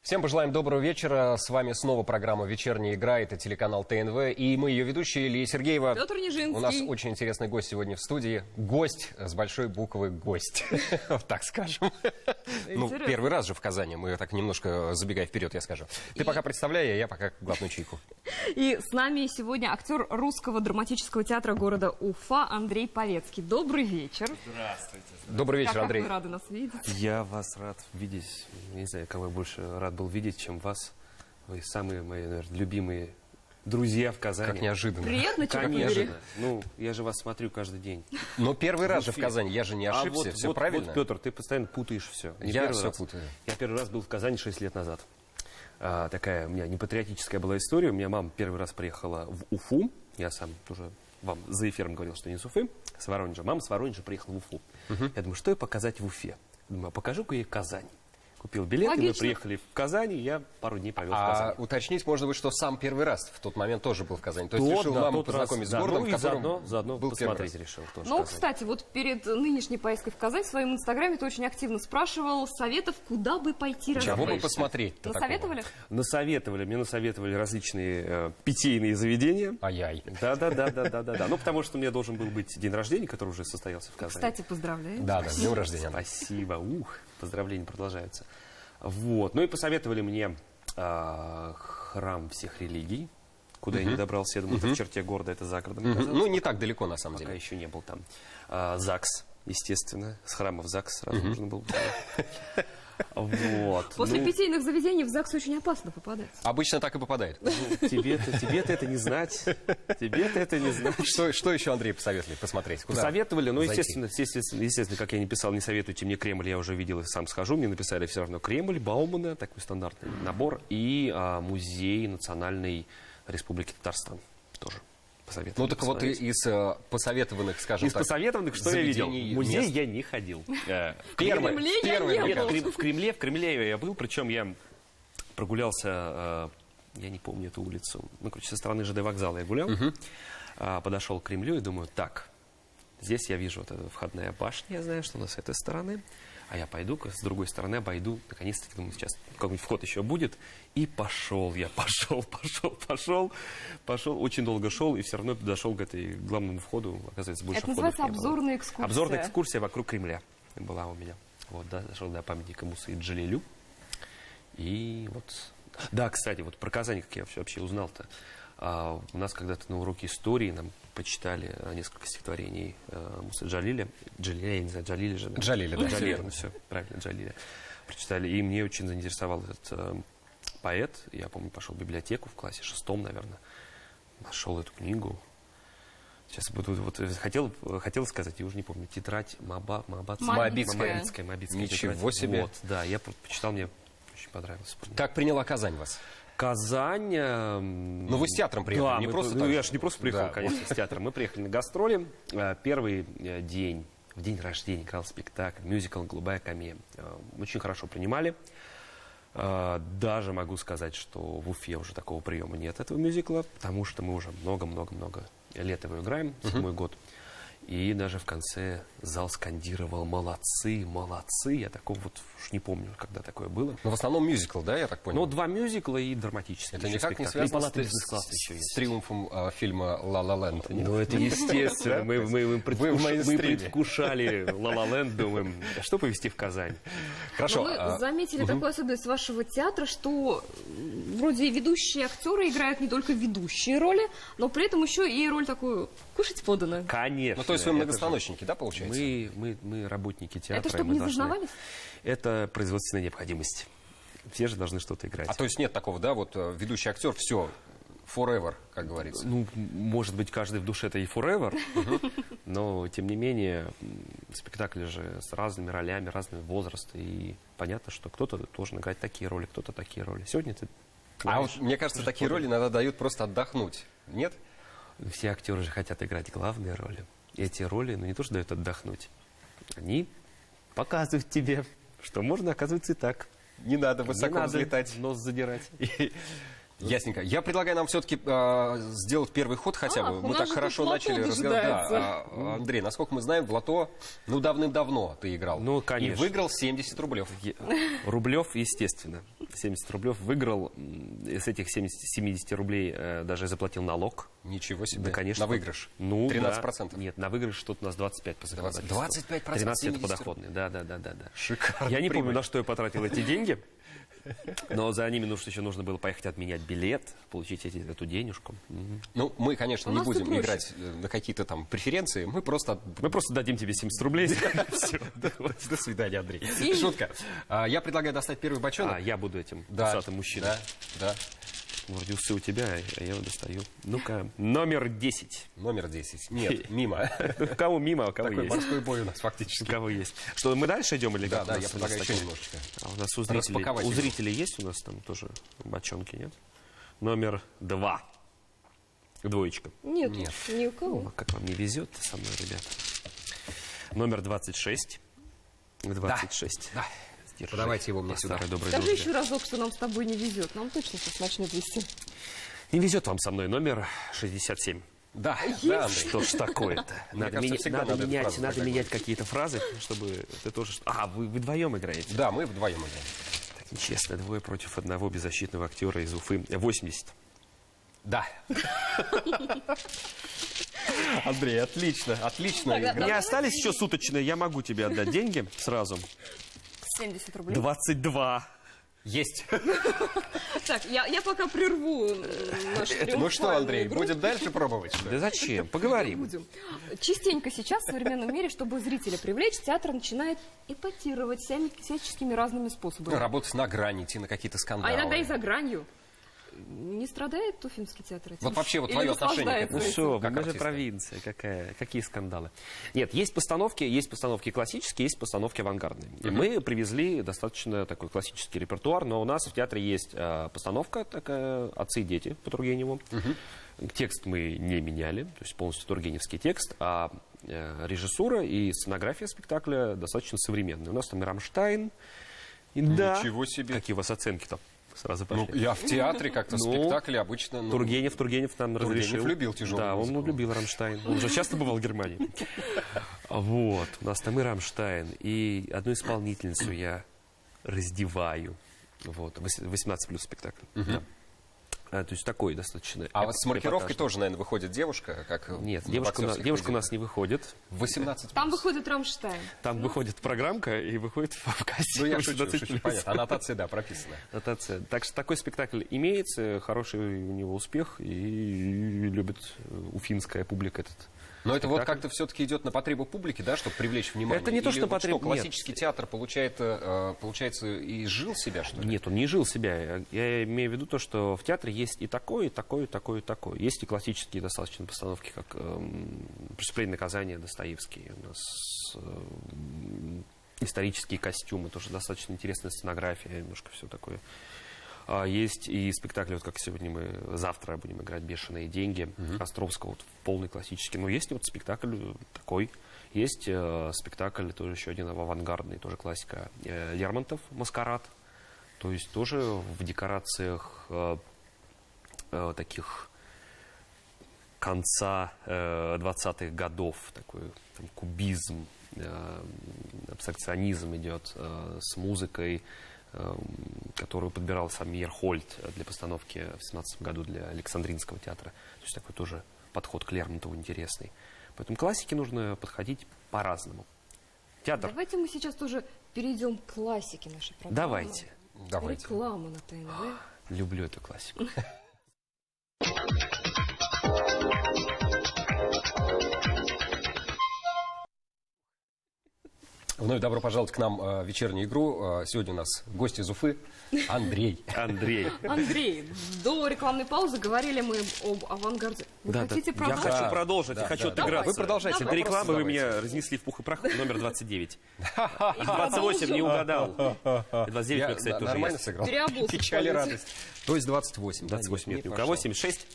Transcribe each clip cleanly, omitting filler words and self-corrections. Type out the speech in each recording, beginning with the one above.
Всем пожелаем доброго вечера. С вами снова программа «Вечерняя игра». Это телеканал ТНВ. И мы ее ведущие, Илья Сергеева. Петр Нижинский. У нас очень интересный гость сегодня в студии. Гость с большой буквы «Гость». Так скажем. Ну, первый раз же в Казани. Мы так немножко забегая вперед, я скажу. Ты пока представляй, а я пока глотну чайку. И с нами сегодня актер Русского драматического театра города Уфа Андрей Павецкий. Добрый вечер. Здравствуйте. Добрый вечер, Андрей. Как вы рады нас видеть. Я вас рад видеть. Не знаю, кого я больше рад был видеть, чем вас. Вы самые мои, наверное, любимые друзья в Казани. Как неожиданно. Приятно, черт побери. Конечно. Ну, я же вас смотрю каждый день. Но первый раз же в Казани. Я же не ошибся. Все правильно? Вот, Петр, ты постоянно путаешь все. Я все путаю. Я первый раз был в Казани 6 лет назад. Такая у меня непатриотическая была история. У меня мама первый раз приехала в Уфу. Я сам тоже вам за эфиром говорил, что не с Уфы, с Воронежа. Мама с Воронежа приехала в Уфу. Я думаю, что ей показать в Уфе? Думаю, покажу-ка ей Казань. Купил билет, и мы приехали в Казань, и я пару дней провел в Казани. Уточнить можно быть, что сам первый раз в тот момент тоже был в Казани. То есть решил маму познакомить с городом, в котором заодно был посмотреть решил. Тоже Ну, кстати, вот перед нынешней поездкой в Казань в своем инстаграме ты очень активно спрашивал советов, куда бы пойти развлечься. Чего бы посмотреть-то Насоветовали? Мне насоветовали различные питейные заведения. Ай-яй. Да. Ну, потому что у меня должен был быть день рождения, который уже состоялся в Казани. Кстати, поздравляю. Да, с днем рождения. Спасибо. Поздравления продолжаются. Вот. Ну и посоветовали мне храм всех религий, куда я не добрался. Я думаю, это в черте города, это за городом. Ну, не так далеко, на самом деле. Пока еще не был там. ЗАГС, естественно. С храма в ЗАГС сразу нужно было. Вот. После питейных заведений в ЗАГС очень опасно попадать. Обычно так и попадает. Тебе-то это не знать. Тебе-то это не знать. Что еще, Андрей, посоветовали посмотреть? Посоветовали, ну, естественно, как я не писал, не советуйте мне Кремль, я уже видел и сам схожу. Мне написали все равно Кремль, Баумана, такой стандартный набор, и музей Национальной Республики Татарстан тоже. Ну так вот из посоветованных, скажем так, посоветованных, что я видел? В музей я не ходил. В Кремле я был, причем я прогулялся, я не помню эту улицу, ну, короче, со стороны ЖД вокзала я гулял, подошел к Кремлю и думаю, так, здесь я вижу вот эта входная башня, я знаю, что она с этой стороны, а я пойду-ка с другой стороны обойду, наконец-то, думаю, сейчас какой-нибудь вход еще будет, и пошел, очень долго шел, и все равно дошел к этой главному входу, оказывается, больше входов. Это называется обзорная экскурсия. Обзорная экскурсия вокруг Кремля была у меня. Вот, да, дошел до памятника Мусы и Джалилю, и вот... Да, кстати, вот про Казань, как я вообще узнал-то, у нас когда-то на уроке истории нам почитали несколько стихотворений Мусы Джалиля. Джалиля, я не знаю, Джалиля же. Да? Джалиля, да. Джалиля, ну все, правильно, Джалиля. Прочитали, и мне очень заинтересовал этот поэт. Я помню, пошел в библиотеку в классе 6, наверное, нашел эту книгу. Сейчас вот хотел сказать, я уже не помню, тетрадь Моабитская. Ничего себе. Вот, да, я почитал, мне очень понравилось. Как приняла Казань вас? Казань... Ну, вы с театром приехали, да, не просто так. Ну, я же не просто приехал, да, конечно, с театром. Мы приехали на гастроли. Первый день, в день рождения, играл спектакль, мюзикл «Голубая камея». Очень хорошо принимали. Даже могу сказать, что в Уфе уже такого приема нет, этого мюзикла, потому что мы уже много-много-много лет его играем, 7-й год. И даже в конце зал скандировал «Молодцы, молодцы». Я такого вот уж не помню, когда такое было. Но в основном мюзикл, да, я так понял? Ну, 2 мюзикла и драматический. Это никак не связано с триумфом фильма «Ла Ла Ленд». Ну, это естественно. Мы предвкушали «Ла Ла Ленд», думаем, что повезти в Казань. Хорошо. Вы заметили такую особенность вашего театра, что вроде ведущие актеры играют не только ведущие роли, но при этом еще и роль такую «кушать подано». Конечно. Ну, то есть вы многостаночники, да, получается? Мы работники театра. Это чтобы не зажновались? Это производственная необходимость. Все же должны что-то играть. А то есть нет такого, да, вот ведущий актер, все, forever, как говорится? Ну, может быть, каждый в душе это и forever, но, тем не менее, спектакли же с разными ролями, разными возрастами, и понятно, что кто-то должен играть такие роли, кто-то такие роли. Сегодня ты... А вот, мне кажется, такие роли иногда дают просто отдохнуть, нет? Все актеры же хотят играть главные роли. И эти роли, ну, не то, что дают отдохнуть, они показывают тебе, что можно, оказывается, и так. Не надо высоко взлетать. Нос задирать. Ясненько. Я предлагаю нам все-таки сделать первый ход хотя бы. у Мы нас так же хорошо тут начали лото разговаривать. дожидается. Да, Андрей, насколько мы знаем, в лото, давным-давно ты играл. Ну, конечно. И выиграл 70 рублев. Рублев, естественно. 70 рублев выиграл. Из этих 70 рублей даже заплатил налог. Ничего себе. Да, конечно. На выигрыш. Ну, 13%. Да. Нет, на выигрыш что-то у нас 25 по законодательству. 25%? 13 это 70. подоходный. Да. Шикарно. Я не помню, на что я потратил эти деньги. Но за ними еще нужно было поехать отменять билет, получить эту денежку. Ну, мы, конечно, У не нас всё будем проще. играть на какие-то там преференции. Мы просто... Мы просто дадим тебе 70 рублей. Всё. До свидания, Андрей. Шутка. Я предлагаю достать первый бочонок. Я буду этим Да, усатым мужчиной. да. Вроде усы у тебя, а я его достаю. Ну-ка, номер 10. Номер 10. Нет, мимо. Кого мимо, а кого Такой есть? морской бой у нас фактически. Кого есть? Что, мы дальше идем или Да, как? да, У нас- я у нас предлагаю еще такие- немножечко. А у нас Распаковать у его. зрителей есть у нас там тоже бочонки, нет? Номер 2. Двоечка. Нет, Нет. ни у кого. О, как вам не везет со мной, ребята. Номер 26. 26. Да. Держи. Подавайте его мне По сюда. старой доброй Скажи дружбе. еще разок, что нам с тобой не везет. Нам точно сейчас начнет вести. Не везет вам со мной номер 67. Да, да, Андрей. Что ж такое-то? Надо, кажется, всегда надо эту фразу надо тогда менять какие-то фразы, чтобы ты тоже... вы вдвоем играете? Да, мы вдвоем играем. Так нечестно, 2 против 1 беззащитного актера из Уфы. 80. Да. Андрей, отлично, отлично. Так, игра. Не остались еще суточные, я могу тебе отдать деньги сразу. 70 рублей. 22. Есть. Так, я пока прерву нашу Ну что, Андрей, игру. будем дальше пробовать? что ли? Да зачем? Поговорим. Будем. Частенько сейчас в современном мире, чтобы зрителя привлечь, театр начинает эпатировать всяческими разными способами. Работать на грани, идти на какие-то скандалы. А иногда и за гранью. Не страдает Уфимский театр этим? Вот вообще вот Или твое отношение к наслаждается этому. Ну этим? все, как мы же артиста. провинция, какие скандалы. Нет, есть постановки классические, есть постановки авангардные. И мы привезли достаточно такой классический репертуар, но у нас в театре есть постановка такая «Отцы и дети» по Тургеневу. Текст мы не меняли, то есть полностью тургеневский текст, а режиссура и сценография спектакля достаточно современные. У нас там и «Рамштайн», и да. Ничего себе. Какие у вас оценки-то? Сразу Ну, пошли. я в театре как-то Ну, спектакли обычно... ну, Тургенев нам Тургенев разрешил. любил тяжелую Да, он музыку. любил Рамштайн. Он уже часто бывал в Германии. Вот, у нас там и Рамштайн, и одну исполнительницу я раздеваю. Вот, 18 плюс спектакль. Да. То есть такой достаточно. А вот с маркировкой эпатажный. тоже, наверное, выходит девушка, как Нет, в девушка боксерских у нас поединках. не выходит. 18 Там выходит Рамштайн. Там выходит программка и выходит в Ну, кассе. я шучу, понятно. Аннотация, да, прописана. Нотация. Так что такой спектакль имеется, хороший у него успех, и любит уфимская публика этот. Но это вот спектакль. как-то все-таки идет на потребу публики, да, чтобы привлечь внимание? Это не то, Или что вот потреб- классический театр получается, и жил себя, что ли? Нет, он не жил себя. Я имею в виду то, что в театре есть и такое, и такое, и такое, и такое. Есть и классические достаточно постановки, как «Преступление и наказание» Достоевский. У нас исторические костюмы, тоже достаточно интересная сценография, немножко все такое. Есть и спектакли, вот как сегодня завтра будем играть «Бешеные деньги» Островского, вот, полный классический. Но есть вот спектакль такой. Есть спектакль, тоже еще один авангардный, тоже классика, Лермонтов «Маскарад». То есть тоже в декорациях таких конца 20-х годов, такой там, кубизм, абстракционизм идет с музыкой, которую подбирал сам Мейерхольд для постановки в 17 году для Александринского театра. То есть такой тоже подход к Лермонтову интересный. Поэтому к классике нужно подходить по-разному. Театр. Давайте мы сейчас тоже перейдем к классике нашей программы. Давайте. Давайте. Реклама на ТНВ. Люблю эту классику. Вновь добро пожаловать к нам в вечернюю игру. Сегодня у нас гость из Уфы Андрей. Андрей. Андрей, до рекламной паузы говорили мы об авангарде. Вы хотите Я продолжить? хочу продолжать, я хочу отыграться. Вы продолжайте. До Вопрос рекламы вы задавайте. меня разнесли в пух и прах. Номер 29. 28 не угадал. 29 Я мне, кстати, тоже нормально есть. сыграл? Переобулся в Печаль и памяти. радость. То есть 28. 28 нет ни у прошло. кого. 76.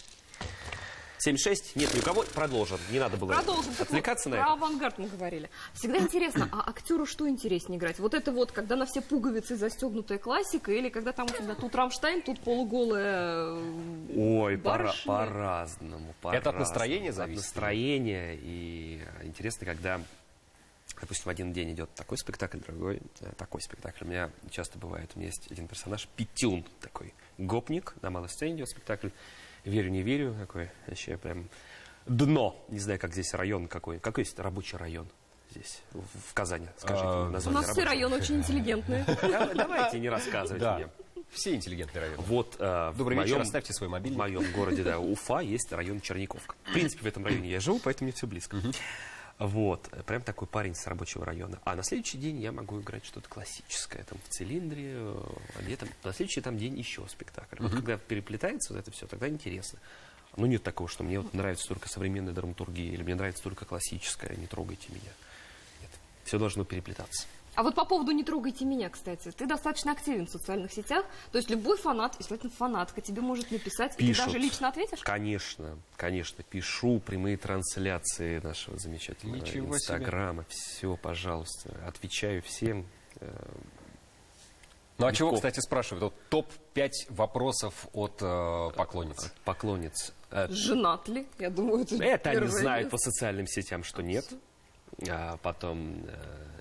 7-6, нет ни у кого. Продолжим. Не надо было Продолжим. Так отвлекаться вот, на про это. авангард мы говорили. Всегда интересно, а актеру что интереснее играть? Вот это вот, когда на все пуговицы застегнутая классика, или когда там у тебя тут Рамштайн, тут полуголая Ой, барышня? по-разному. Это от настроения зависит? От настроения. И интересно, когда, допустим, в один день идет такой спектакль, другой такой спектакль. У меня часто бывает, у меня есть один персонаж, Петюн такой, гопник, на малой сцене идет спектакль. Верю, не верю, такой вообще прям дно. Не знаю, как здесь район какой. Какой есть рабочий район здесь, в Казани? Скажите У название нас все рабочего. районы очень интеллигентные. Давайте не рассказывайте Да. мне. Все интеллигентные районы. Вот Добрый в вечер, моем- оставьте свой в мобильник. моем городе, да, Уфа, есть район Черниковка. В принципе, в этом районе я живу, поэтому мне все близко. Вот, прям такой парень с рабочего района. А на следующий день я могу играть что-то классическое, там, в цилиндре, а летом. На следующий там день еще спектакль. Вот когда переплетается вот это все, тогда интересно. Ну, нет такого, что мне вот нравится только современная драматургия, или мне нравится только классическая, не трогайте меня. Нет, все должно переплетаться. А вот по поводу «Не трогайте меня», кстати, ты достаточно активен в социальных сетях, то есть любой фанат, если фанатка, тебе может написать, и ты Пишут. даже лично ответишь? Конечно, конечно, пишу прямые трансляции нашего замечательного Ничего себе. Инстаграма. Все, пожалуйста, отвечаю всем. Ну а чего, легко. кстати, спрашивают? Вот топ-5 вопросов от поклонниц. Поклонниц. Женат ли? Я думаю, это Это они первое знают место. по социальным сетям, что нет. А потом...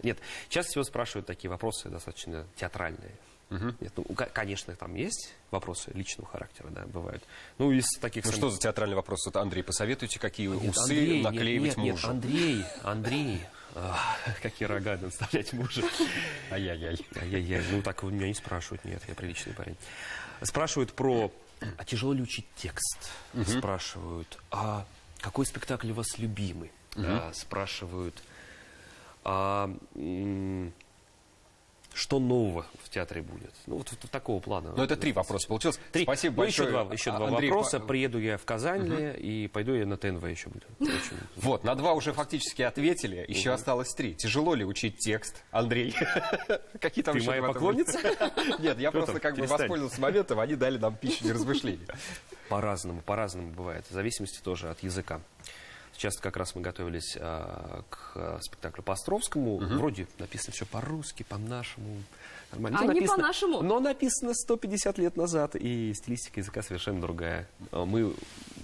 Нет, чаще всего спрашивают такие вопросы достаточно театральные. Нет, ну, конечно, там есть вопросы личного характера, да, бывают. Ну, из таких... Ну что за театральный вопрос? Вот, Андрей, посоветуйте, какие Нет, усы Андрей, наклеивать нет, мужу. Андрей. Какие рога наставлять мужа. Ай-яй-яй. Ай-яй-яй, ну так у меня не спрашивают, нет, я приличный парень. Спрашивают про, а тяжело ли учить текст? Спрашивают, а какой спектакль у вас любимый? Спрашивают, что нового в театре будет? Ну, вот такого плана. Ну это 3 вопроса получилось. Три. Спасибо Ну, большое. еще два Андрей, вопроса. Приеду я в Казань и пойду я на ТНВ еще буду. Очень- Вот, на 2 уже фактически ответили, еще осталось 3. Тяжело ли учить текст, Андрей? Какие там Ты еще моя вопросы? поклонница? Нет, я Петр, просто как бы перестань. воспользовался моментом, они дали нам пищу для размышлений. По-разному бывает. В зависимости тоже от языка. Сейчас как раз мы готовились к спектаклю по Островскому. Вроде написано все по-русски, по-нашему. Нормально. А Но не написано- по-нашему? Но написано 150 лет назад, и стилистика языка совершенно другая. Мы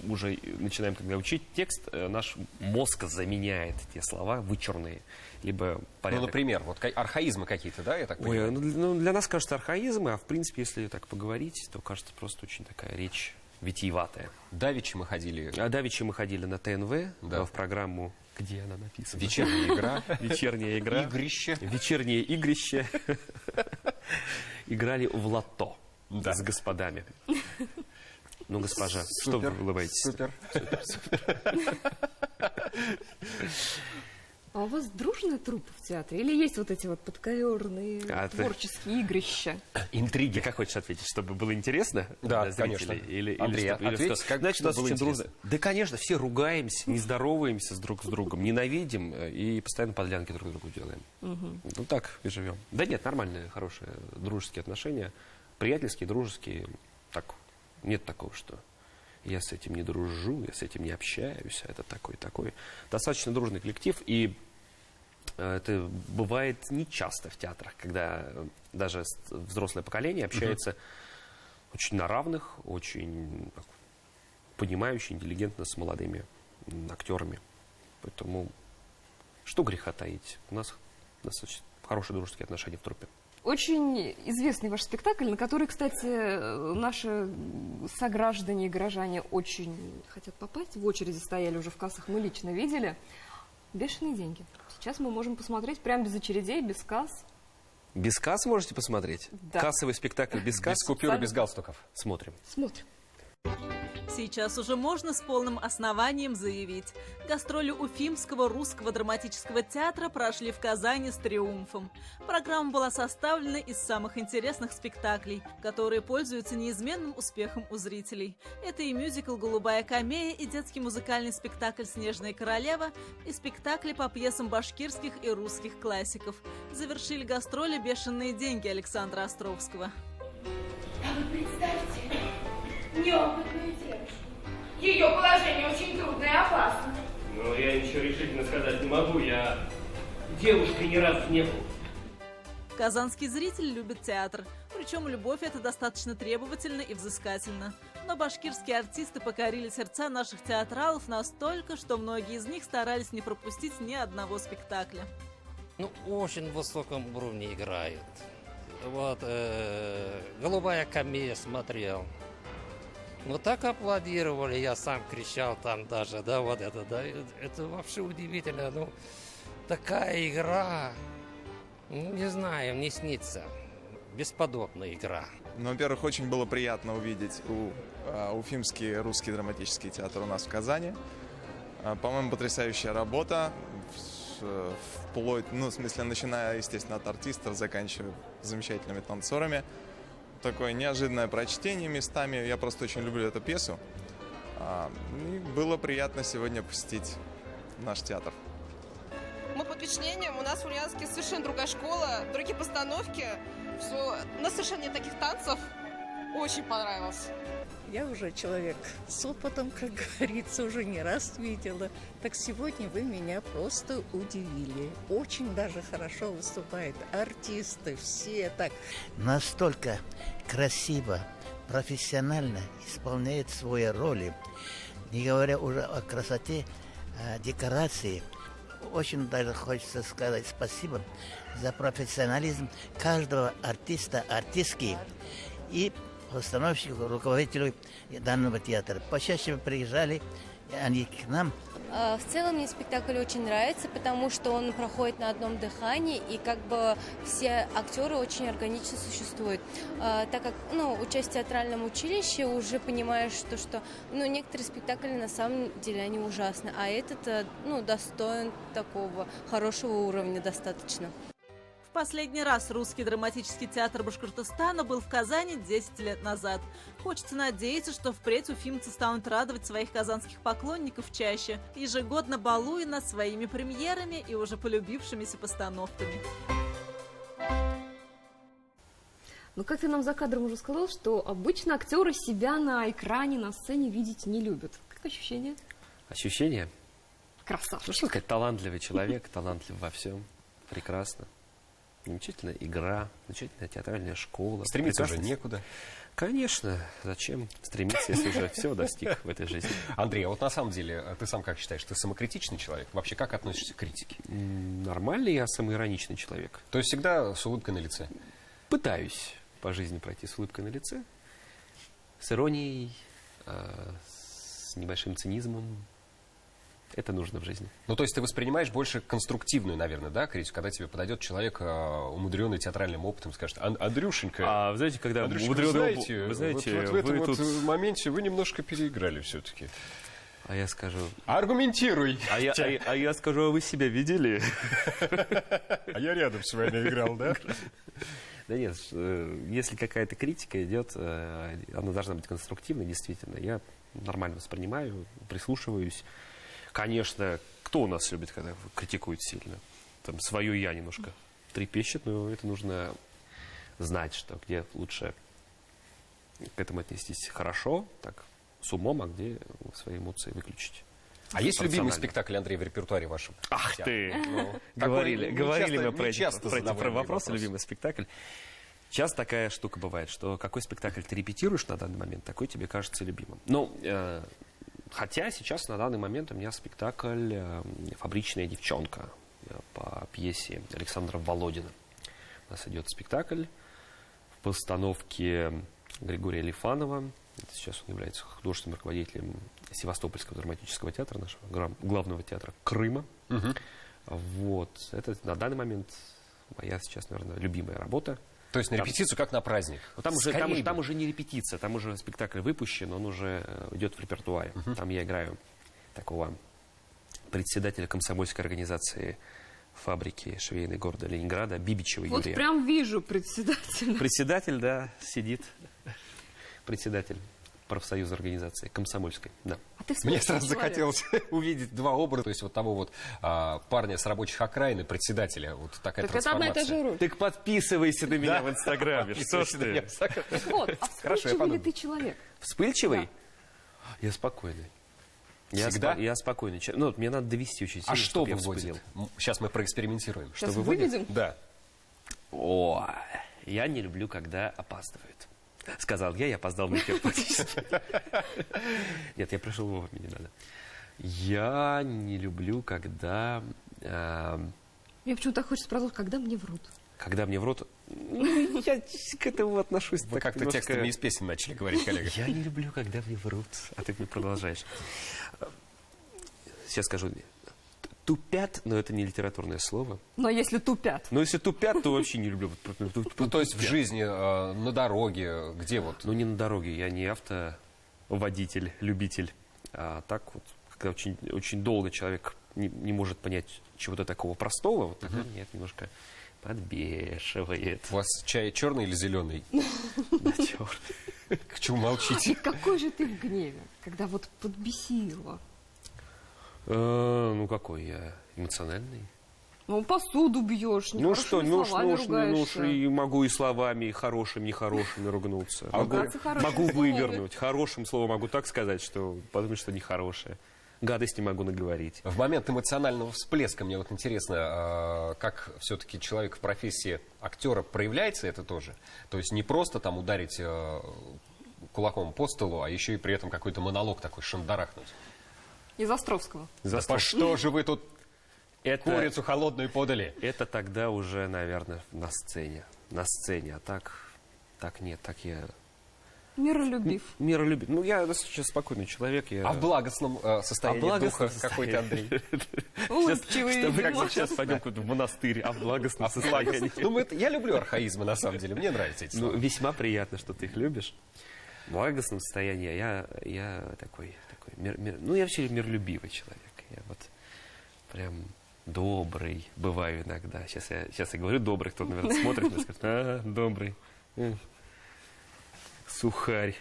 уже начинаем, когда учить текст, наш мозг заменяет те слова вычурные, либо Ну, порядок. например, вот архаизмы какие-то, да, я так Ой, понимаю? ну, для нас кажется архаизмы, а в принципе, если так поговорить, то кажется просто очень такая речь витиеватая. Давичи мы ходили, А давеча мы ходили на ТНВ Да. в программу, где она написана? вечерняя игра, Вечерняя игра. игрище. Вечернее игрище. Играли в лото Да. с господами. Ну, госпожа, что вы улыбаетесь? Супер. А у вас дружная труппа в театре? Или есть вот эти вот подковерные А ты- творческие игрища? Интриги. Ты как хочешь ответить, чтобы было интересно? Да, для зрителей? конечно. Или Андрей, чтобы- или ответь, что- как Значит, у нас было очень интересно. дружно. Да, конечно, все ругаемся, не здороваемся друг с другом, ненавидим и постоянно подлянки друг другу делаем. Ну так и живем. Да нет, нормальные, хорошие, дружеские отношения. Приятельские, дружеские. Так, нет такого, что я с этим не дружу, я с этим не общаюсь, а это такой. Достаточно дружный коллектив, и это бывает нечасто в театрах, когда даже взрослое поколение общается очень на равных, очень так, понимающе, интеллигентно с молодыми актерами. Поэтому что греха таить? У нас достаточно хорошие дружеские отношения в труппе. Очень известный ваш спектакль, на который, кстати, наши сограждане и горожане очень хотят попасть. В очереди стояли уже в кассах, мы лично видели. «Бешеные деньги». Сейчас мы можем посмотреть прямо без очередей, без касс. Без касс можете посмотреть? Да. Кассовый спектакль без касс? Без купюр и без галстуков. Смотрим. Смотрим. Сейчас уже можно с полным основанием заявить. Гастроли Уфимского русского драматического театра прошли в Казани с триумфом. Программа была составлена из самых интересных спектаклей, которые пользуются неизменным успехом у зрителей. Это и мюзикл «Голубая камея», и детский музыкальный спектакль «Снежная королева», и спектакли по пьесам башкирских и русских классиков. Завершили гастроли «Бешеные деньги» Александра Островского. А вы представьте, неопытную девушку, Ее положение очень трудное и опасное. Но я ничего решительно сказать не могу. Я девушкой ни разу не был. Казанский зритель любит театр. Причем любовь эта достаточно требовательна и взыскательна. Но башкирские артисты покорили сердца наших театралов настолько, что многие из них старались не пропустить ни одного спектакля. Ну, очень высоком уровне играют. Вот, «Голубая камея» смотрел. Ну, так аплодировали, я сам кричал там даже, да, вот это, да. Это вообще удивительно, ну, такая игра, ну, не знаю, мне снится. Бесподобная игра. Ну, во-первых, очень было приятно увидеть Уфимский русский драматический театр у нас в Казани. По-моему, потрясающая работа. Вплоть, ну, в смысле, начиная, естественно, от артистов, заканчивая замечательными танцорами. Такое неожиданное прочтение местами. Я просто очень люблю эту пьесу. И было приятно сегодня посетить наш театр. Мы под впечатлением. У нас в Ульяновске совершенно другая школа, другие постановки. У нас совершенно нет таких танцев. Очень понравилось. Я уже человек с опытом, как говорится, уже не раз видела. Так сегодня вы меня просто удивили. Очень даже хорошо выступают артисты, все так. Настолько красиво, профессионально исполняет свои роли. Не говоря уже о красоте декорации. Очень даже хочется сказать спасибо за профессионализм каждого артиста, артистки и постановщику, руководителю данного театра. Почаще приезжали они к нам. В целом мне спектакль очень нравится, потому что он проходит на одном дыхании, и как бы все актеры очень органично существуют. Так как участие в театральном училище, уже понимаешь, что некоторые спектакли на самом деле они ужасны, а этот достоин такого хорошего уровня достаточно. В последний раз русский драматический театр Башкортостана был в Казани 10 лет назад. Хочется надеяться, что впредь уфимцы станут радовать своих казанских поклонников чаще, ежегодно балуя нас своими премьерами и уже полюбившимися постановками. Ну, как ты нам за кадром уже сказал, что обычно актеры себя на экране, на сцене видеть не любят. Как ощущение? Ощущение? Красавчик. Ну, что сказать, талантливый человек, талантлив во всем. Прекрасно. Замечательная игра, замечательная театральная школа. Стремиться уже некуда. Конечно. Зачем стремиться, если уже все достиг в этой жизни? Андрей, а вот на самом деле, ты сам как считаешь, ты самокритичный человек? Вообще, как относишься к критике? Нормальный я самоироничный человек. То есть всегда с улыбкой на лице? Пытаюсь по жизни пройти с улыбкой на лице, с иронией, с небольшим цинизмом. Это нужно в жизни. Ну, то есть ты воспринимаешь больше конструктивную, наверное, да, критику, когда тебе подойдет человек, умудренный театральным опытом, скажет: Андрюшенька, вы знаете, когда умудренный опыт, вы знаете, вот в этом вот моменте вы немножко переиграли все-таки. А я скажу... Аргументируй. А я скажу, а вы себя видели? А я рядом с вами играл, да? Да нет, если какая-то критика идет, она должна быть конструктивной, действительно. Я нормально воспринимаю, прислушиваюсь. Конечно, кто у нас любит, когда критикуют сильно? Там свое «я» немножко трепещет, но это нужно знать, что где лучше к этому отнестись хорошо, так, с умом, а где свои эмоции выключить. А есть любимый спектакль, Андрей, в репертуаре вашем? Ах ты! Говорили мы про эти вопросы, любимый спектакль. Часто такая штука бывает, что какой спектакль ты репетируешь на данный момент, такой тебе кажется любимым. Ну, хотя сейчас на данный момент у меня спектакль «Фабричная девчонка» по пьесе Александра Володина. У нас идет спектакль в постановке Григория Лифанова. Сейчас он является художественным руководителем Севастопольского драматического театра, нашего главного театра Крыма. Вот. Это на данный момент моя сейчас, наверное, любимая работа. То есть на репетицию, как на праздник? Там уже не репетиция, там уже спектакль выпущен, он уже идет в репертуаре. Там я играю такого председателя комсомольской организации фабрики швейной города Ленинграда Бибичева Юрия. Вот прям вижу председателя. Председатель, да, сидит. Председатель профсоюза организации комсомольской, да. Мне сразу захотелось увидеть два образа, то есть вот того вот парня с рабочих окраин и председателя, вот такая так трансформация. Это одна и та же роль. Так подписывайся на меня в Инстаграме, что ж ты? Вот, а вспыльчивый ли ты человек? Вспыльчивый? Я спокойный. Всегда? Я спокойный человек. Ну, вот мне надо довести очень сильно, А что чтобы я выводит? вспылил. Сейчас мы проэкспериментируем. Сейчас Что выводит? выведем? Да. О, я не люблю, когда опаздывают. Сказал я, и опоздал на эфир практически. Нет, я пришел вовремя, не надо. Я не люблю, когда... Мне почему-то хочется продолжить, когда мне врут. Когда мне врут... Я к этому отношусь. Вы как-то немножко... текстами из песен начали говорить, коллега. Я не люблю, когда мне врут. А ты мне продолжаешь. Сейчас скажу. Тупят, но это не литературное слово. Но если тупят. Но если тупят, то вообще не люблю. Ну, то есть в жизни, на дороге, где вот? Ну, не на дороге. Я не автоводитель, любитель. А так вот, когда очень, очень долго человек не может понять чего-то такого простого, вот тогда меня это немножко подбешивает. У вас чай черный или зеленый? Да, черный. К чему молчите? Какой же ты в гневе, когда вот подбесило? Ну, какой я? Эмоциональный. Ну, посуду бьешь, Ну что, словами ругаешься. и могу и словами, и хорошим, нехорошими ругнуться. ругаться хорошими Могу словами. вывернуть. Хорошим словом могу так сказать, что подумать, что нехорошее. Гадости могу наговорить. В момент эмоционального всплеска мне вот интересно, как все-таки человек в профессии актера проявляется это тоже? То есть не просто там ударить кулаком по столу, а еще и при этом какой-то монолог такой шандарахнуть. Из Островского. Да по что же вы тут курицу холодную подали? Это тогда уже, наверное, на сцене. На сцене. А так нет, так я... Миролюбив. Миролюбив. Ну, я достаточно спокойный человек. А в благостном состоянии духа какой ты, Андрей? Улыбчивый. Как сейчас пойдем в монастырь, а в благостном состоянии. Ну, я люблю архаизмы, на самом деле. Мне нравятся эти слова. Ну, весьма приятно, что ты их любишь. В благостном состоянии я такой ну, я вообще миролюбивый человек. Я вот прям добрый бываю иногда. Сейчас я говорю добрый, кто, наверное, смотрит и скажет, добрый. Сухарь.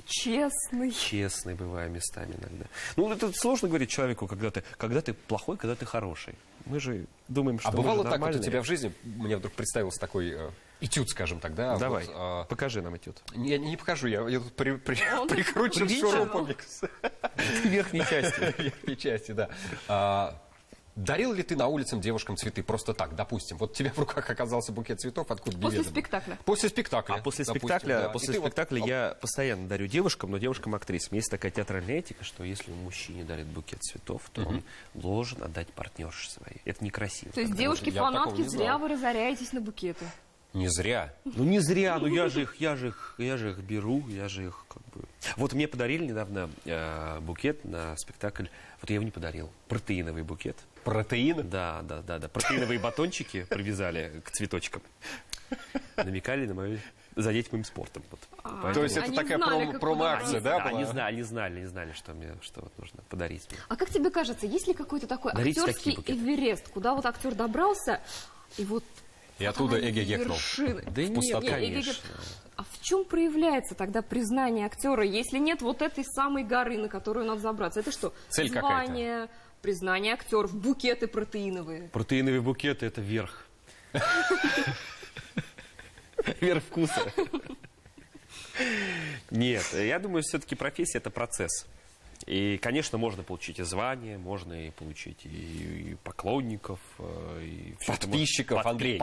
Честный. Честный бываю местами иногда. Ну, это сложно говорить человеку, когда ты плохой, когда ты хороший. Мы же думаем, что мы бывало же так вот у нормальные. тебя в жизни, мне вдруг представился такой этюд, скажем так, да? Давай, вот, покажи нам этюд. Я не покажу, я тут прикручен шурупами. Верхней части. Верхней части, да. Дарил ли ты на улицам девушкам цветы просто так, допустим? Вот у тебя в руках оказался букет цветов, откуда После спектакля. После спектакля. А после допустим, спектакля, да. после И ты спектакля я постоянно дарю девушкам, но девушкам-актрисам. Есть такая театральная этика, что если мужчине дарит букет цветов, то он должен отдать партнерше своей. Это некрасиво. То есть Я такого девушки-фанатки, не знал. зря вы разоряетесь на букеты. Не зря. Ну не зря, но я же их беру, я же их как бы... Вот мне подарили недавно букет на спектакль, вот я его не подарил, протеиновый букет. Протеин? Да. Протеиновые батончики привязали к цветочкам. Намекали на мою занять моим спортом. Вот. То есть это Они такая знали, как промо-акция, да? Да, была? они знали, что мне что вот нужно подарить мне. А как тебе кажется, есть ли какой-то такой Дарите актерский такие букеты. Эверест, куда вот актер добрался, и вот И оттуда эге-гекнул. вершины. Да В пустоту. нет, Эге-гек. конечно. А в чем проявляется тогда признание актера, если нет вот этой самой горы, на которую надо забраться? Это что? Цель Звание, признание актеров, букеты протеиновые. Протеиновые букеты — это верх. Верх вкуса. Нет, я думаю, все-таки профессия — это процесс. И, конечно, можно получить и звание, можно и получить и поклонников, и всё это Подписчиков, Андрей.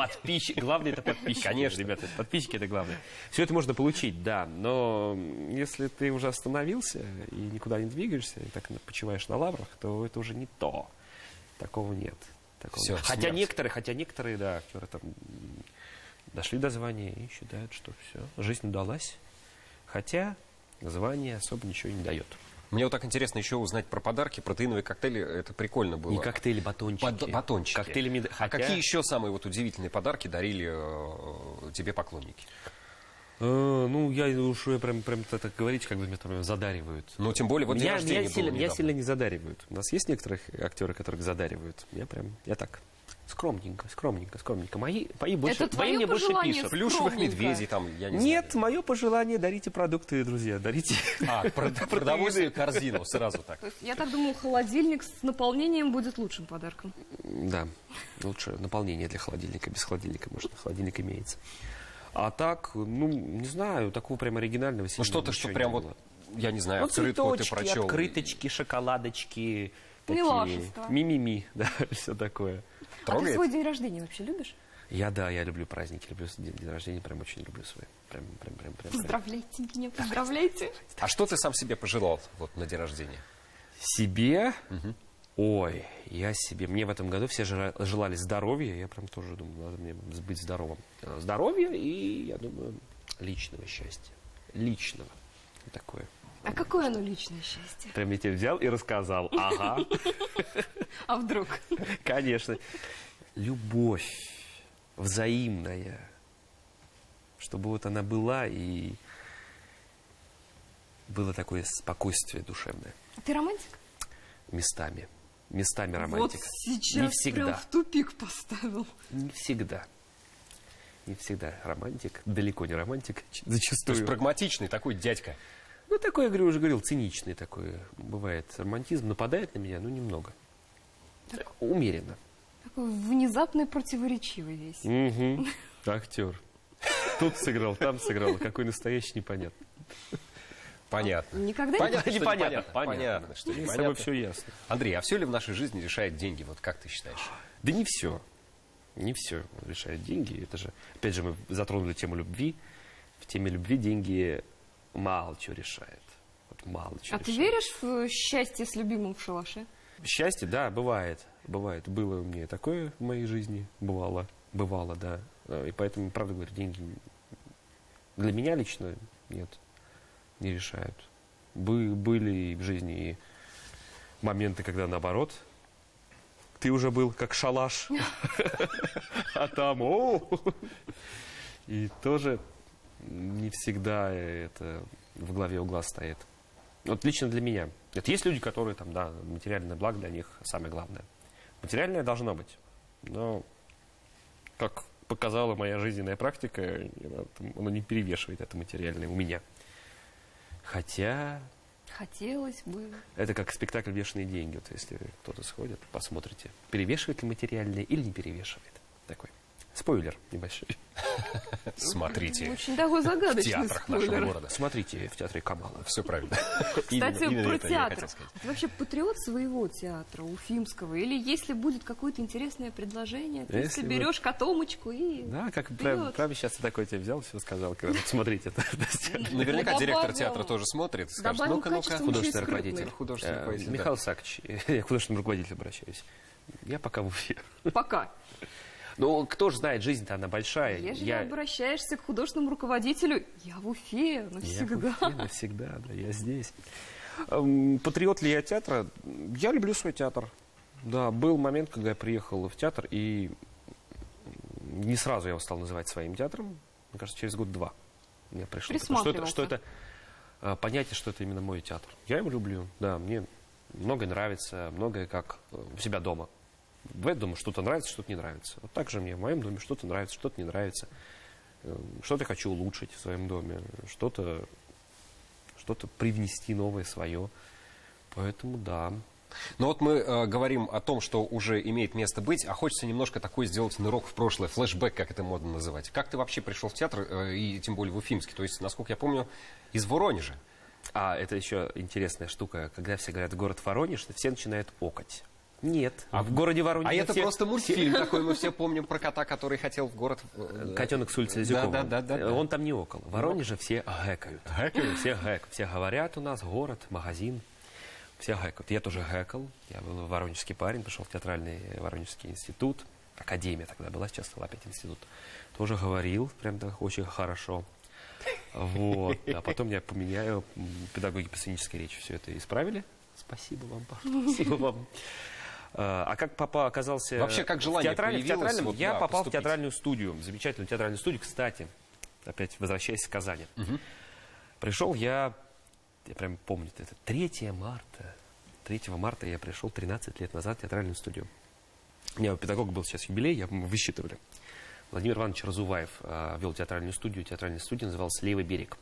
Главное — это подписчики. Конечно, ребята, подписчики — это главное. Все это можно получить, да, но если ты уже остановился и никуда не двигаешься, и так почиваешь на лаврах, то это уже не то. Такого нет. Всё, Хотя смерть. некоторые, да, актеры там дошли до звания и считают, что все, жизнь удалась. Хотя звание особо ничего не дает. Мне вот так интересно еще узнать про подарки. Протеиновые коктейли, это прикольно было. Не коктейли, батончики. Батончики. Коктейлями, А какие еще самые вот удивительные подарки дарили тебе поклонники? Ну, я прям так говорить, как бы меня там задаривают. Ну, тем более, вот день рождения было меня недавно. сильно не задаривают. У нас есть некоторые актеры, которых задаривают. Я так скромненько. Мои больше, Это мои твое мне больше пожелание пишут. Плюшевых скромненько. медведей там, я не Нет, мое пожелание: дарите продукты, друзья, дарите. знаю. Продовольственную корзину, сразу так. То есть, я так думаю, холодильник с наполнением будет лучшим подарком. Да, лучше наполнение для холодильника. Без холодильника, может, холодильник имеется. А так, ну, не знаю, такого прям оригинального Ну, сильно что-то, ничего что не прям было. вот я не знаю, Ну, открытку ты цветочки, прочел. открыточки, шоколадочки. Такие Милашество. Мимими, да, все такое. А ты свой день рождения вообще любишь? Я люблю праздники, люблю день рождения, прям очень люблю свой. Прям. Поздравляйте меня, поздравляйте. А что ты сам себе пожелал вот на день рождения? Себе? Ой, мне в этом году все желали здоровья, я прям тоже думаю, надо мне быть здоровым. Здоровья и, я думаю, личного счастья. Личного. Такое. А какое оно личное счастье? Прям я тебе взял и рассказал. Ага. А вдруг? Конечно. Любовь взаимная. Чтобы вот она была и было такое спокойствие душевное. Ты романтик? Местами. Местами романтика. Вот сейчас не всегда. прям в тупик поставил. Не всегда. Не всегда романтик. Далеко не романтик. Зачастую. То есть прагматичный такой дядька. Ну, такой, я говорю, уже говорил, циничный такой. Бывает романтизм. Нападает на меня, ну, немного. Так, умеренно. Такой внезапный, противоречивый весь. Угу. Актер. Тут сыграл, там сыграл. Какой настоящий, непонятно. Понятно. Никогда Понятно, не что непонятно. Понятно, что С тобой непонятно. все ясно. Андрей, а все ли в нашей жизни решает деньги? Вот как ты считаешь? Да не все. Не все решает деньги. Это же, опять же, мы затронули тему любви. В теме любви деньги мало чего решает. Вот мало чего А ты решает. веришь в счастье с любимым в шалаше? Счастье, да, бывает. Бывает. Было у меня такое в моей жизни. Бывало, да. И поэтому, правда говорю, деньги для меня лично нет, не решают. Были и в жизни и моменты, когда наоборот, ты уже был как шалаш, а там, и тоже не всегда это в голове угла стоит. Вот лично для меня. Это есть люди, которые там, да, материальное благо для них самое главное. Материальное должно быть, но как показала моя жизненная практика, оно не перевешивает это материальное у меня. Хотя... Хотелось бы. Это как спектакль «Бешеные деньги». Вот если кто-то сходит, посмотрите, перевешивает ли материальное или не перевешивает. Такой спойлер небольшой. Смотрите. Очень такой загадочный в театрах нашего спойлер. города. Смотрите в театре Камала. Все правильно. Кстати, Именно про это я театр. хотел сказать. Ты вообще патриот своего театра, уфимского? Или если будет какое-то интересное предложение, ты Если берешь котомочку и... Да, как вперед. прямо сейчас я такой тебе взял, все сказал. Вот смотрите. Наверняка Ну, директор добавим. театра тоже смотрит. Скажет, Добавим ну-ка, ну-ка. качество. Художественный Очень руководитель. Художественный руководитель, да. Михаил Сакович, я к художественному руководителю обращаюсь. Я пока в Уфе. Пока. Ну, кто же знает, жизнь-то она большая. Если обращаешься к художественному руководителю, я в Уфе навсегда. Я в Уфе навсегда, да, я здесь. Патриот ли я театра? Я люблю свой театр. Да, был момент, когда я приехал в театр, и не сразу я его стал называть своим театром. Мне кажется, через год-два мне пришло. Что это понятие, что это именно мой театр. Я его люблю, да, мне многое нравится, многое как у себя дома. В этом доме что-то нравится, что-то не нравится. Вот так же мне в моем доме что-то нравится, что-то не нравится. Что-то я хочу улучшить в своем доме, что-то привнести новое свое. Поэтому да. Ну вот мы говорим о том, что уже имеет место быть, а хочется немножко такой сделать нырок в прошлое, флешбэк, как это модно называть. Как ты вообще пришел в театр, и тем более в Уфимский? То есть, насколько я помню, из Воронежа. А, это еще интересная штука. Когда все говорят «город Воронеж», все начинают окать. Нет. А в городе Воронеже... А это просто мультфильм такой, мы все помним про кота, который хотел в город... Котенок с улицы Лизюкова. Да. Он там не около. В Воронеже все гэкают. Все гэкают. Все говорят у нас город, магазин. Все гэкают. Я тоже гэкал. Я был воронежский парень, пошел в театральный Воронежский институт. Академия тогда была, сейчас стал опять институт. Тоже говорил, прям так очень хорошо. Вот. А потом я поменяю педагоги по сценической речи. Все это исправили. Спасибо вам, Паша. Спасибо вам. А как папа оказался вообще, как желание в театральном? вот, Я да, попал поступить. в театральную студию, замечательную театральную студию. Кстати, опять возвращаясь в Казани. Пришел я прям помню, это 3 марта. 3 марта я пришел 13 лет назад в театральную студию. У меня у педагога был сейчас юбилей, мы высчитывали. Владимир Иванович Разуваев вел театральную студию. Театральная студия называлась «Левый берег».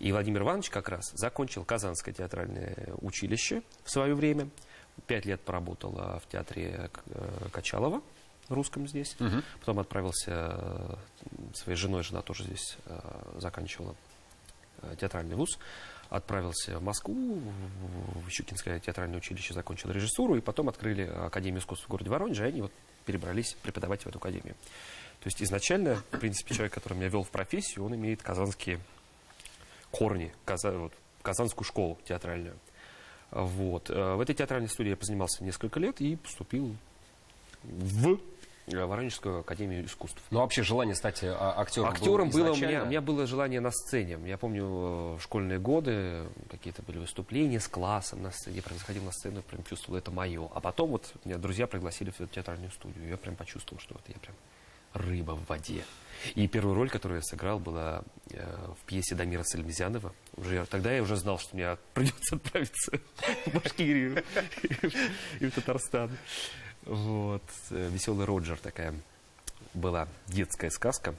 И Владимир Иванович как раз закончил Казанское театральное училище в свое время. 5 лет поработал в театре Качалова, русском здесь. Потом отправился своей женой, жена тоже здесь заканчивала театральный вуз. отправился в Москву, в Щукинское театральное училище, закончил режиссуру, и потом открыли Академию искусств в городе Воронеже, и они вот перебрались преподавать в эту академию. То есть изначально, в принципе, человек, который меня вел в профессию, он имеет казанские корни, казанскую школу театральную. Вот. В этой театральной студии я позанимался несколько лет и поступил в Воронежскую академию искусств. Ну, вообще желание стать актером было у изначально? меня было желание на сцене. Я помню, в школьные годы какие-то были выступления с классом на сцене. Я прям заходил на сцену и прям чувствовал, это мое. А потом вот меня друзья пригласили в эту театральную студию. Я прям почувствовал, что это я прям рыба в воде. И первую роль, которую я сыграл, была в пьесе Дамира Сальмезянова. Тогда я уже знал, что мне придется отправиться в Башкирию и в Татарстан. Вот. «Веселый Роджер» такая была детская сказка.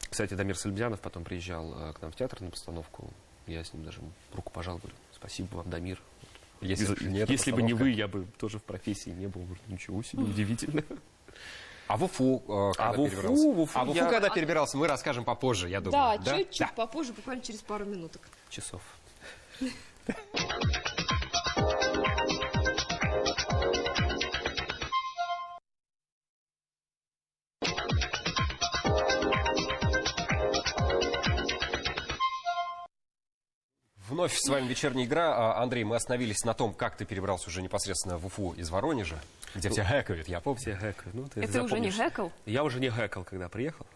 Кстати, Дамир Сальмезянов потом приезжал к нам в театр на постановку. Я с ним даже руку пожал, говорю: спасибо вам, Дамир. Если бы не вы, я бы тоже в профессии не был. Ничего себе, удивительно. А в Уфу когда перебирался? Когда перебирался, мы расскажем попозже, я думаю. Да, чуть-чуть попозже, буквально через пару минуток. Часов. Вновь с вами «Вечерняя игра». Андрей, мы остановились на том, как ты перебрался уже непосредственно в Уфу из Воронежа, где все хэкают, я помню. Все хэкают. Ну, ты уже не хэкал? Я уже не хэкал, когда приехал.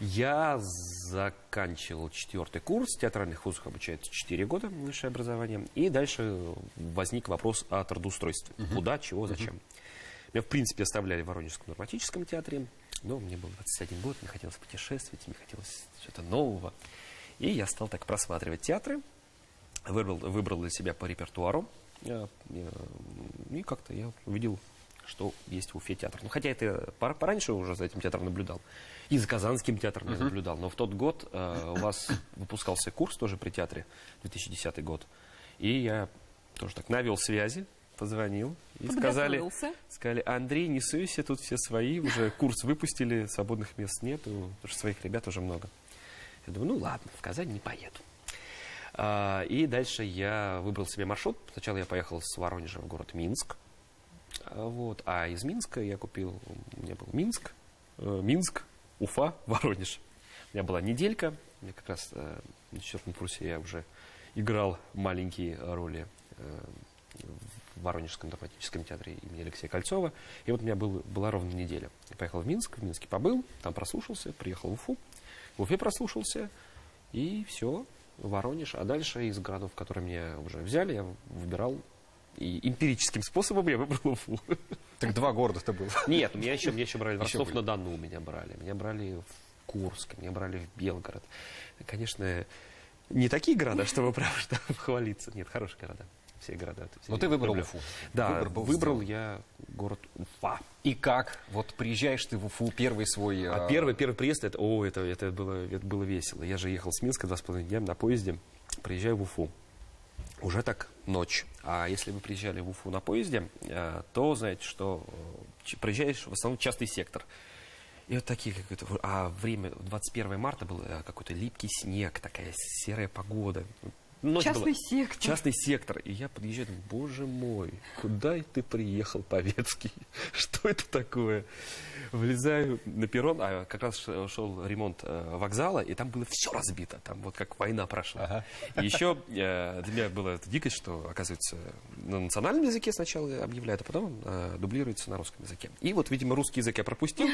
Я заканчивал 4-й курс. В театральных вузах обучается 4 года, высшее образование. И дальше возник вопрос о трудоустройстве. Куда, чего, зачем. Меня, в принципе, оставляли в Воронежском драматическом театре. Но мне было 21 год, мне хотелось путешествовать, мне хотелось чего-то нового. И я стал так просматривать театры, выбрал для себя по репертуару, и как-то я увидел, что есть в Уфе театр. Ну, хотя это пораньше уже за этим театром наблюдал, и за Казанским театром я наблюдал, но в тот год у вас выпускался курс тоже при театре, 2010 год, и я тоже так навел связи, позвонил, и сказали: Андрей, не суйся, тут все свои, уже курс выпустили, свободных мест нету, потому что своих ребят уже много. Я думаю, ну ладно, в Казань не поеду. И дальше я выбрал себе маршрут. Сначала я поехал с Воронежа в город Минск. Вот. А из Минска я купил... У меня был Минск, Уфа, Воронеж. У меня была неделька. Я как раз на 4-м курсе я уже играл маленькие роли в Воронежском драматическом театре имени Алексея Кольцова. И вот у меня была ровно неделя. Я поехал в Минск, в Минске побыл, там прослушался, приехал в Уфу. В Уфе прослушался, и все, Воронеж. А дальше из городов, которые меня уже взяли, я выбирал, и эмпирическим способом я выбрал Уфу. Так 2 города-то было. Нет, меня еще брали в Ростов-на-Дону, меня брали в Курск, меня брали в Белгород. Конечно, не такие города, чтобы правда хвалиться. Нет, хорошие города. Все города. Но ты выбрал Уфу. Да, выбрал я город Уфа. И как? Вот приезжаешь ты в Уфу, первый свой... Первый приезд, это было весело. Я же ехал с Минска 2,5 дня на поезде, приезжаю в Уфу. Уже так ночь. А если вы приезжали в Уфу на поезде, то знаете, что приезжаешь в основном частный сектор. И вот такие, время, 21 марта был какой-то липкий снег, такая серая погода. Частный сектор. И я подъезжаю, думаю, боже мой, куда ты приехал, Павецкий? Что это такое? Влезаю на перрон, а как раз шел ремонт вокзала, и там было все разбито. Там вот как война прошла. И еще для меня была дикость, что, оказывается, на национальном языке сначала объявляют, а потом дублируется на русском языке. И вот, видимо, русский язык я пропустил,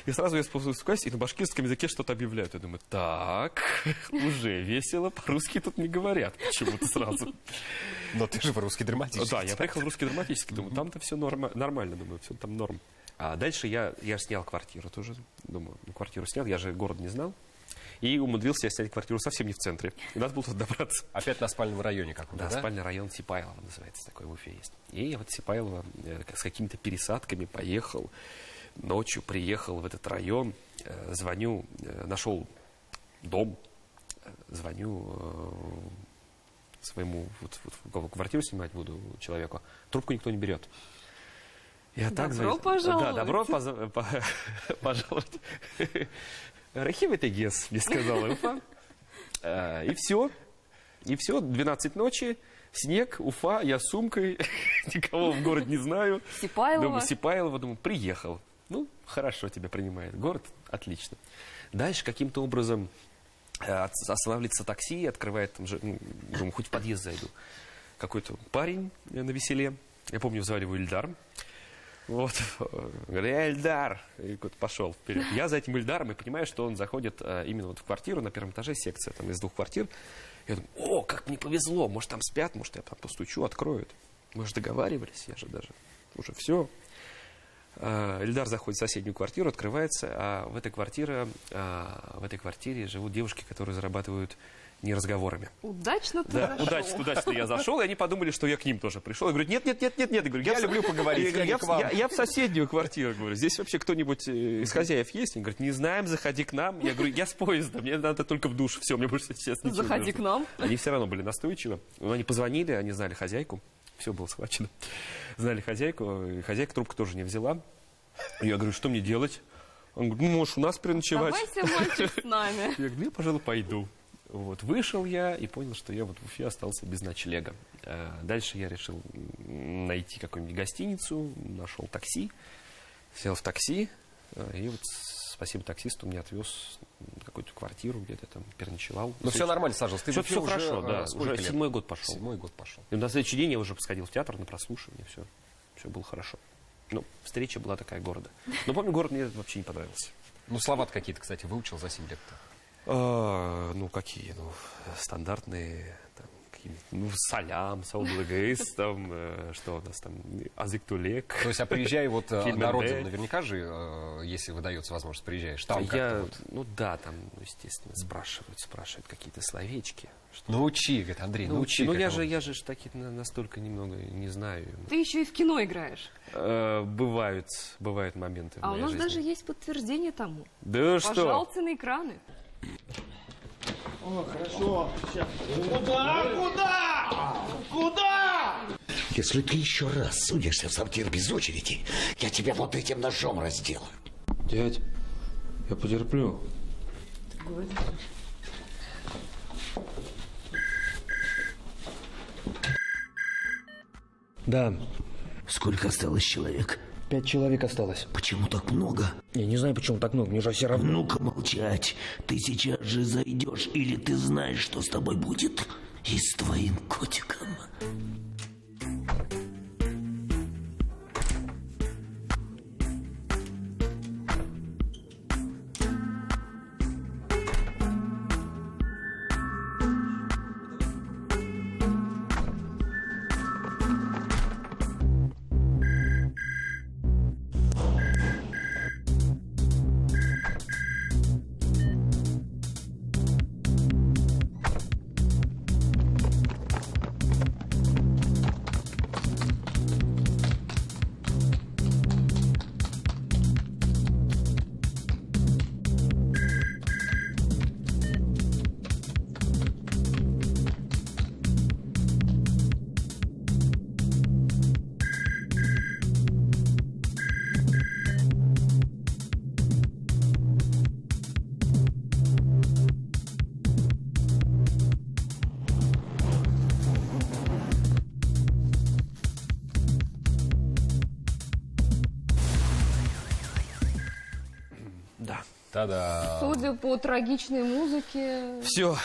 и сразу я спускаюсь, и на башкирском языке что-то объявляют. Я думаю, так, уже весело, по-русски тут не говорят. Почему-то сразу. Но ты же в русский драматический. Да, я приехал в русский драматический, думаю, там-то все нормально, думаю, все там норм. А дальше я снял квартиру тоже, думаю, квартиру снял, я же город не знал. И умудрился я снять квартиру совсем не в центре. И надо было туда добраться. Опять на спальном районе каком-то, да? Спальный район Сипайлова называется, такой в Уфе есть. И я вот Сипайлова с какими-то пересадками поехал, ночью приехал в этот район, звоню, нашел дом, звоню своему, квартиру снимать буду человеку, трубку никто не берет. Я добро пожаловать. Да, добро пожаловать. Рахим это гес, мне сказала Уфа. И все. И все, 12 ночи, снег, Уфа, я с сумкой, никого в город не знаю. Сипайлово, думаю, приехал. Ну, хорошо тебя принимает город, отлично. Дальше каким-то образом останавливается такси, открывает, там же, думаю, хоть в подъезд зайду. Какой-то парень на веселе, я помню, звали его Ильдар. Вот, говорю, я Ильдар, и вот пошел вперед. Я за этим Ильдаром и понимаю, что он заходит именно вот в квартиру, на первом этаже секция, там из 2 квартир. Я думаю, о, как мне повезло, может там спят, может я там постучу, откроют. Мы же договаривались, я же даже уже все. Ильдар заходит в соседнюю квартиру, открывается, а в этой квартире живут девушки, которые зарабатывают не разговорами. Удачно ты да, зашел. удачно я зашел, и они подумали, что я к ним тоже пришел. Я говорю, нет. Я говорю, я люблю поговорить, я в соседнюю квартиру, говорю, здесь вообще кто-нибудь из хозяев есть? Они говорят, не знаем, заходи к нам. Я говорю, я с поезда, мне надо только в душ, все, мне больше сейчас ничего. Заходи к нам. Они все равно были настойчивы. Но они позвонили, они знали хозяйку, все было схвачено. Знали хозяйку, и хозяйка трубку тоже не взяла. Я говорю, что мне делать? Он говорит, ну, можешь у нас переночевать. Давайте, мальчик, с нами. Я говорю, я, пожалуй, пойду. Вот, вышел я и понял, что я вот в Уфе остался без ночлега. Дальше я решил найти какую-нибудь гостиницу, нашел такси, сел в такси, и вот спасибо таксисту мне отвез какую-то квартиру, где-то там переночевал. Ну, все нормально, Саша, ты все хорошо, да, уже 7-й год пошел. 7-й год пошел. И на следующий день я уже сходил в театр на прослушивание, все было хорошо. Ну, встреча была такая города. Но помню, город мне вообще не понравился. Ну, слова какие-то, кстати, выучил за 7 лет-то. Ну, какие? Ну, стандартные, там, салям, саублыгейс, там, что у нас там, азиктулек. То есть, а приезжай вот на родину, наверняка же, если выдается возможность, приезжаешь, там как-то вот. Ну, да, там, естественно, спрашивают какие-то словечки. Научи, говорит, Андрей, научи. Ну, я же такие настолько немного не знаю. Ты еще и в кино играешь. Бывают моменты в моей жизни. А у нас даже есть подтверждение тому. Да что? Пожалуйста, на экраны. О, хорошо. Сейчас. Куда? Если ты еще раз судишься в сортир без очереди, я тебя вот этим ножом разделаю. Дядь, я потерплю. Да. Сколько осталось человек? 5 человек осталось. Почему так много? Я не знаю, почему так много, мне же все равно. Ну-ка молчать. Ты сейчас же зайдешь, или ты знаешь, что с тобой будет? И с твоим котиком. Та-да. Судя по трагичной музыке... Все.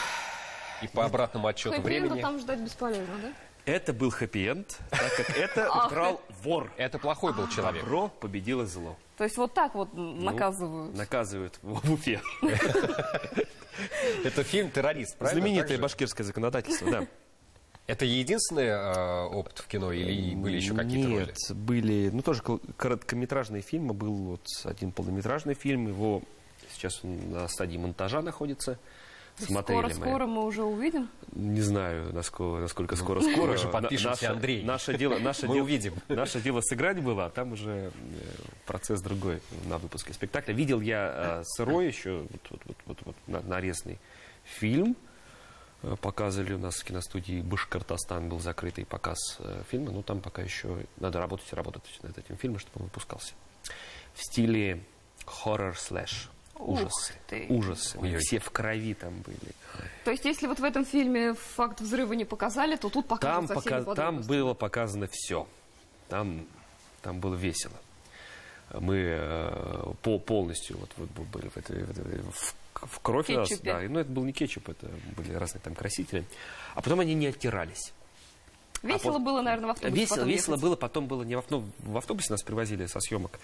И по обратному отчету времени. Там ждать бесполезно, да? Это был хэппи-энд, так как это украл вор. Это плохой был человек. Добро победило зло. То есть вот так вот наказывают? Наказывают в Уфе. Это фильм «Террорист», правильно? Знаменитое башкирское законодательство, да. Это единственный опыт в кино или были еще какие-то роли? Нет, были, тоже короткометражные фильмы. Был вот один полнометражный фильм, его сейчас на стадии монтажа находится. Скоро мы уже увидим? Не знаю, насколько скоро. Мы же подпишемся, Андрей. Мы увидим. Наше дело сыграть было, а там уже процесс другой на выпуске спектакля. Видел я сырой еще, нарезанный фильм. Показывали у нас в киностудии «Башкортостан», был закрытый показ фильма, но там пока еще надо работать над этим фильмом, чтобы он выпускался. В стиле хоррор-слэш. Ужасы. ты. Ужасы. Ой-ой. Все в крови там были. То есть, если вот в этом фильме факт взрыва не показали, то тут Там, покажут со всеми там подробностями. было показано все. Там было весело. Мы полностью вот были в кровь у нас. Кетчупе. Да, но это был не кетчуп, это были разные там красители. А потом они не оттирались. Весело было, наверное, в автобусе Весело потом было, потом было не в автобусе, нас привозили со съемок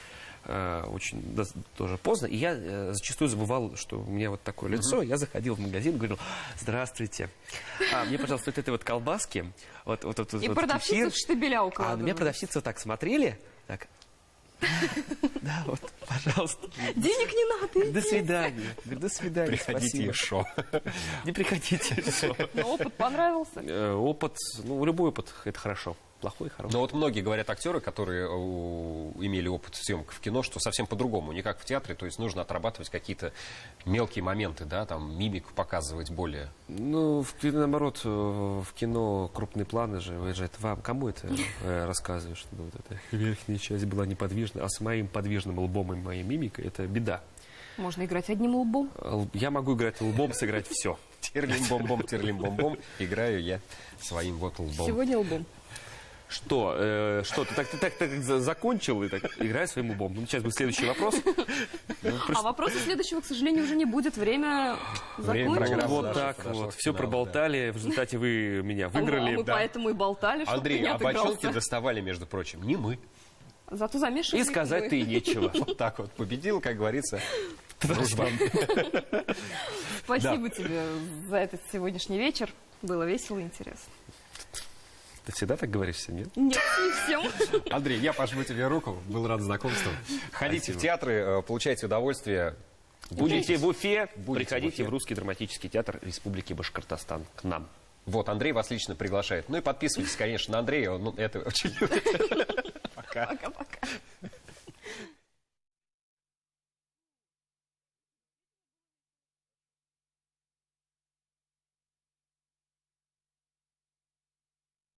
очень тоже поздно, и я зачастую забывал, что у меня вот такое лицо. Я заходил в магазин, говорил: здравствуйте, мне, пожалуйста, вот этой вот колбаски, вот И вот продавщица кефир. в штабеля А на укладывала. меня продавщицы вот так смотрели, так. Да, вот, пожалуйста. Денег не надо. До свидания. Говорю, до свидания. Приходите и шо. Не приходите. Но опыт понравился? Опыт, любой опыт это хорошо. Плохой, хороший. Но вот многие говорят, актеры, которые имели опыт съемок в кино, что совсем по-другому, не как в театре, то есть нужно отрабатывать какие-то мелкие моменты, да, там мимику показывать более. Наоборот, в кино крупные планы же, вы же это вам, кому это рассказываешь, чтобы вот эта верхняя часть была неподвижна, а с моим подвижным лбом и моей мимикой это беда. Можно играть одним лбом. Я могу играть лбом, сыграть все. Терлим-бом-бом, играю я своим вот лбом. Сегодня лбом. Что? Ты так закончил и так играй своим лбом. Сейчас будет следующий вопрос. А вопроса следующего, к сожалению, уже не будет. Время закончилось. Вот так вот. Все проболтали. В результате вы меня выиграли. Мы поэтому и болтали, чтобы ты Андрей, не а бочонки отыгрался. доставали, между прочим, не мы. Зато замешивали. И сказать-то и нечего. Вот так вот победил, как говорится, дружба. Спасибо тебе за этот сегодняшний вечер. Было весело и интересно. Ты всегда так говоришь, нет? Нет, не всем. Андрей, я пожму тебе руку, был рад знакомству. Ходите в театры, получайте удовольствие. Будете в Уфе, Будете приходите в Уфе. в Русский драматический театр Республики Башкортостан к нам. Вот, Андрей вас лично приглашает. Ну и подписывайтесь, конечно, на Андрея, он это очень любит. Пока. Пока-пока.